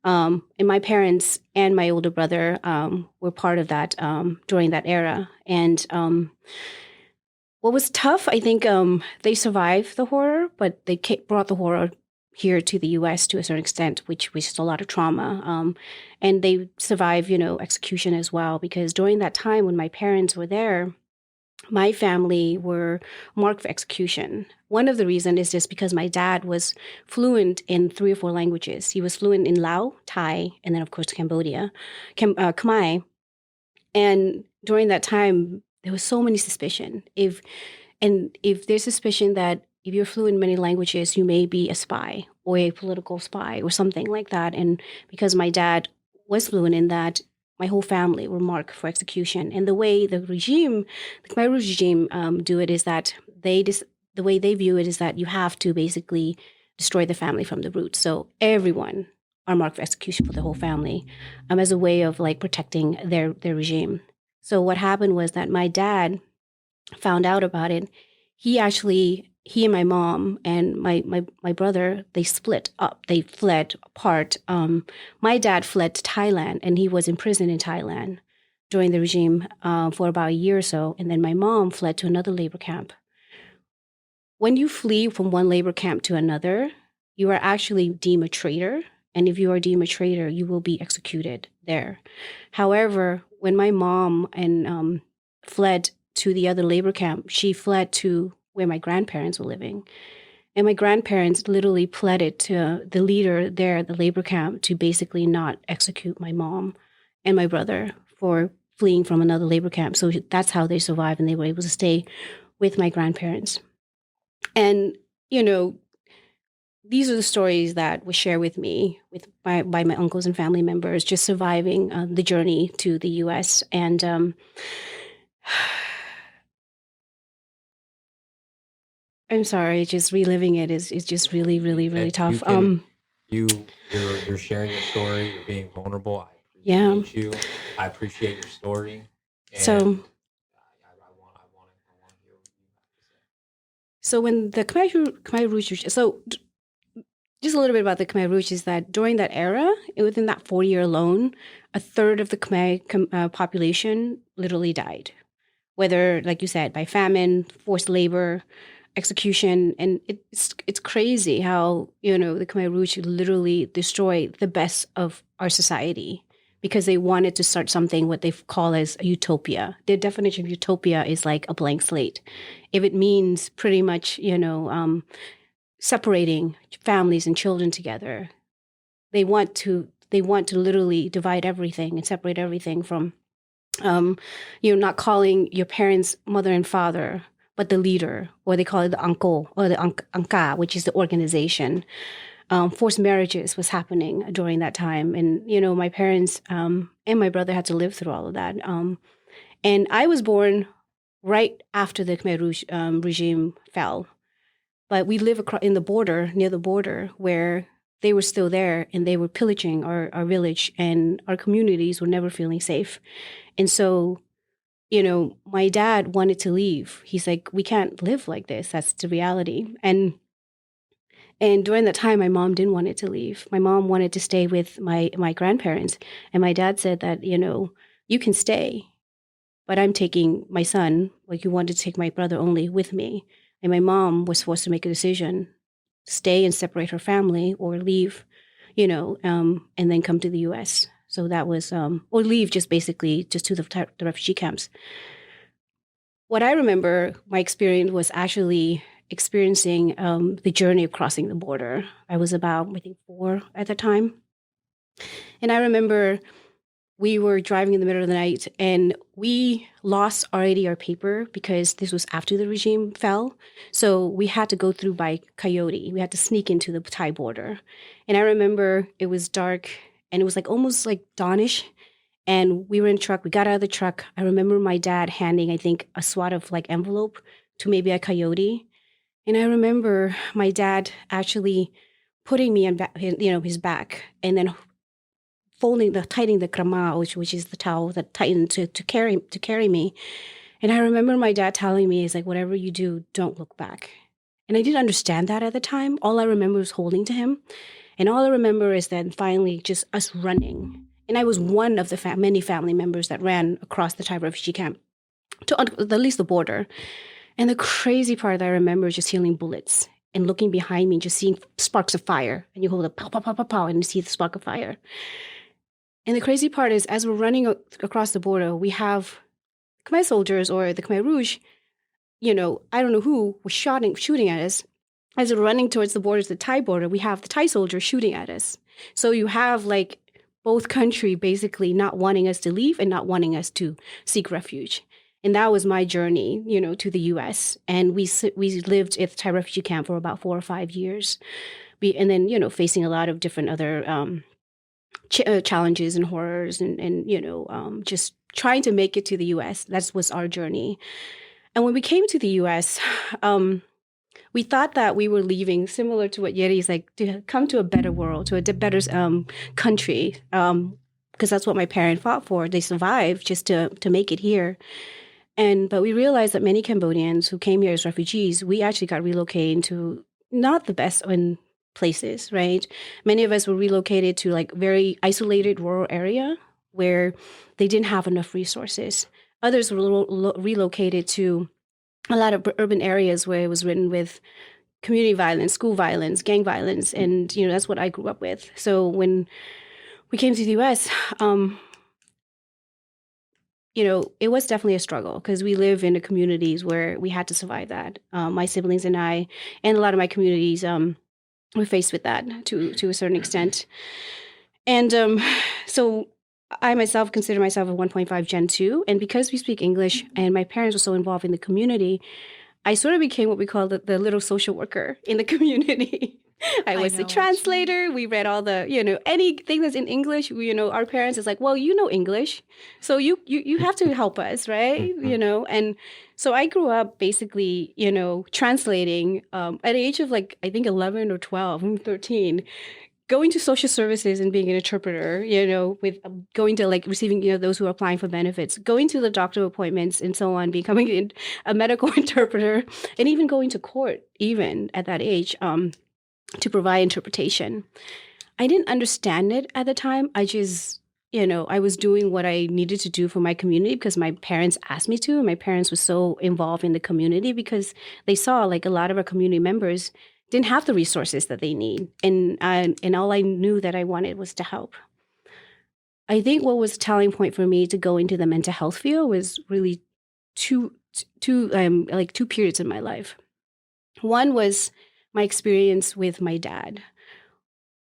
And my parents and my older brother were part of that during that era. And what was tough, I think they survived the horror, but they brought the horror here to the U.S. to a certain extent, which was just a lot of trauma. And they survived, execution as well, because during that time when my parents were there, my family were marked for execution. One of the reasons is just because my dad was fluent in 3 or 4 languages. He was fluent in Lao, Thai, and then, of course, Khmer. And during that time, there was so many suspicion. If there's suspicion that if you're fluent in many languages, you may be a spy or a political spy or something like that. And because my dad was fluent in that, my whole family were marked for execution. And the way the Khmer Rouge regime do it is that the way they view it is that you have to basically destroy the family from the roots. So everyone are marked for execution for the whole family as a way of like protecting their regime. So what happened was that my dad found out about it. He and my mom and my brother, they split up. They fled apart. My dad fled to Thailand, and he was imprisoned in Thailand during the regime for about a year or so. And then my mom fled to another labor camp. When you flee from one labor camp to another, you are actually deemed a traitor. And if you are deemed a traitor, you will be executed there. However, when my mom fled to the other labor camp, she fled to where my grandparents were living. And my grandparents literally pleaded to the leader there at the labor camp to basically not execute my mom and my brother for fleeing from another labor camp. So that's how they survived, and they were able to stay with my grandparents. And, these are the stories that were shared with me by my uncles and family members, just surviving the journey to the U.S. And I'm sorry, just reliving it is just really, really, really tough. You're sharing your story. You're being vulnerable. I Yeah. appreciate you. I appreciate your story. And So, I want to hear what you have to say. so when the Khmer Rouge, just a little bit about the Khmer Rouge is that during that era, within that 4-year alone, a third of the Khmer population literally died, whether, like you said, by famine, forced labor, execution. And it's crazy how, the Khmer Rouge literally destroyed the best of our society because they wanted to start something what they call as a utopia. Their definition of utopia is like a blank slate. If it means pretty much, separating families and children together, they want to literally divide everything and separate everything from, not calling your parents mother and father, but the leader, or they call it the uncle or the angka, which is the organization. Forced marriages was happening during that time. And, my parents and my brother had to live through all of that. And I was born right after the Khmer Rouge regime fell. But we live near the border, where they were still there and they were pillaging our village, and our communities were never feeling safe. And so, my dad wanted to leave. He's like, we can't live like this. That's the reality. And during that time, my mom didn't want it to leave. My mom wanted to stay with my grandparents. And my dad said that, you can stay, but I'm taking my son, like you wanted to take my brother only, with me. And my mom was forced to make a decision, stay and separate her family, or leave, and then come to the U.S. So that was, or leave just to the refugee camps. What I remember, my experience was actually experiencing the journey of crossing the border. I was about, I think, 4 at the time. And I remember we were driving in the middle of the night, and we lost already our paper because this was after the regime fell. So we had to go through by coyote. We had to sneak into the Thai border. And I remember it was dark, and it was like almost like dawnish. And we were in a truck. We got out of the truck. I remember my dad handing, I think, a swat of like envelope to maybe a coyote. And I remember my dad actually putting me on his back, and then tightening the krama, which is the towel that tightened to carry me. And I remember my dad telling me, he's like, whatever you do, don't look back. And I didn't understand that at the time. All I remember was holding to him. And all I remember is then finally just us running. And I was one of the many family members that ran across the Thai refugee camp to at least the border. And the crazy part that I remember is just hearing bullets and looking behind me, just seeing sparks of fire. And you hold up, pow, pow, pow, pow, pow, and you see the spark of fire. And the crazy part is, as we're running across the border, we have Khmer soldiers or the Khmer Rouge, I don't know who was shooting at us. As we're running towards the border, the Thai border, we have the Thai soldiers shooting at us. So you have like both countries basically not wanting us to leave and not wanting us to seek refuge. And that was my journey, to the U.S. And we lived at the Thai refugee camp for about 4 or 5 years. And then, facing a lot of different other challenges and horrors and just trying to make it to the U.S. That was our journey. And when we came to the U.S., we thought that we were leaving, similar to what Yeri is like, to come to a better world, to a better country, because that's what my parents fought for. They survived just to make it here. But we realized that many Cambodians who came here as refugees, we actually got relocated to not the best in places, right? Many of us were relocated to like very isolated rural area where they didn't have enough resources. Others were relocated to a lot of urban areas where it was ridden with community violence, school violence, gang violence. And, that's what I grew up with. So when we came to the U.S., it was definitely a struggle because we live in the communities where we had to survive that. My siblings and I, and a lot of my communities, were faced with that to a certain extent. And so I myself consider myself a 1.5 Gen 2. And because we speak English and my parents were so involved in the community, I sort of became what we call the little social worker in the community. I was the translator. We read all the, anything that's in English. Our parents is like, well, you know English, so you have to help us, right? And so I grew up basically, translating at the age of like, I think 11 or 12, 13, going to social services and being an interpreter, with going to like receiving, those who are applying for benefits, going to the doctor appointments and so on, becoming a medical interpreter, and even going to court, even at that age, to provide interpretation. I didn't understand it at the time. I just, I was doing what I needed to do for my community because my parents asked me to. And my parents were so involved in the community because they saw like a lot of our community members didn't have the resources that they need. And all I knew that I wanted was to help. I think what was a telling point for me to go into the mental health field was really two periods in my life. One was my experience with my dad.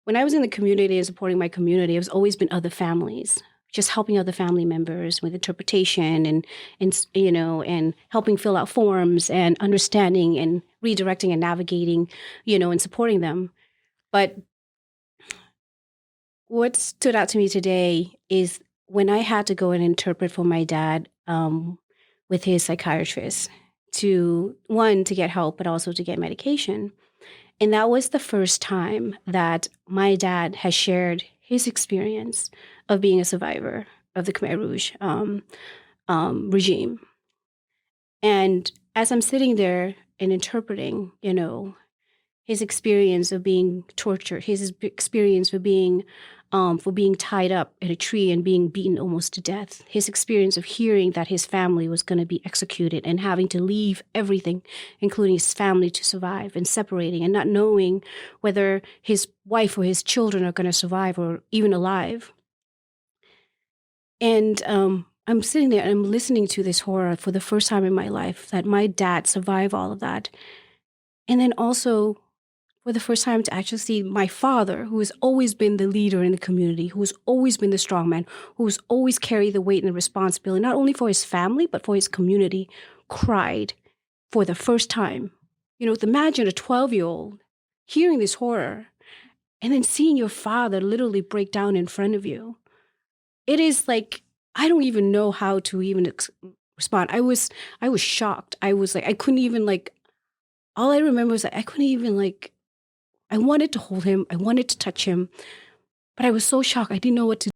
When I was in the community and supporting my community, it was always been other families, just helping other family members with interpretation and helping fill out forms and understanding and redirecting and navigating, and supporting them. But what stood out to me today is when I had to go and interpret for my dad with his psychiatrist to get help, but also to get medication. And that was the first time that my dad has shared his experience of being a survivor of the Khmer Rouge regime. And as I'm sitting there and interpreting, his experience of being tortured, his experience of being tied up in a tree and being beaten almost to death, his experience of hearing that his family was going to be executed and having to leave everything, including his family, to survive, and separating and not knowing whether his wife or his children are going to survive or even alive. And I'm sitting there and I'm listening to this horror for the first time in my life, that my dad survived all of that. And then also for the first time to actually see my father, who has always been the leader in the community, who has always been the strong man, who has always carried the weight and the responsibility, not only for his family, but for his community, cried for the first time. Imagine a 12-year-old hearing this horror and then seeing your father literally break down in front of you. It is like, I don't even know how to even respond. I was shocked. I was like, I couldn't even all I remember was that I couldn't even I wanted to hold him. I wanted to touch him, but I was so shocked. I didn't know what to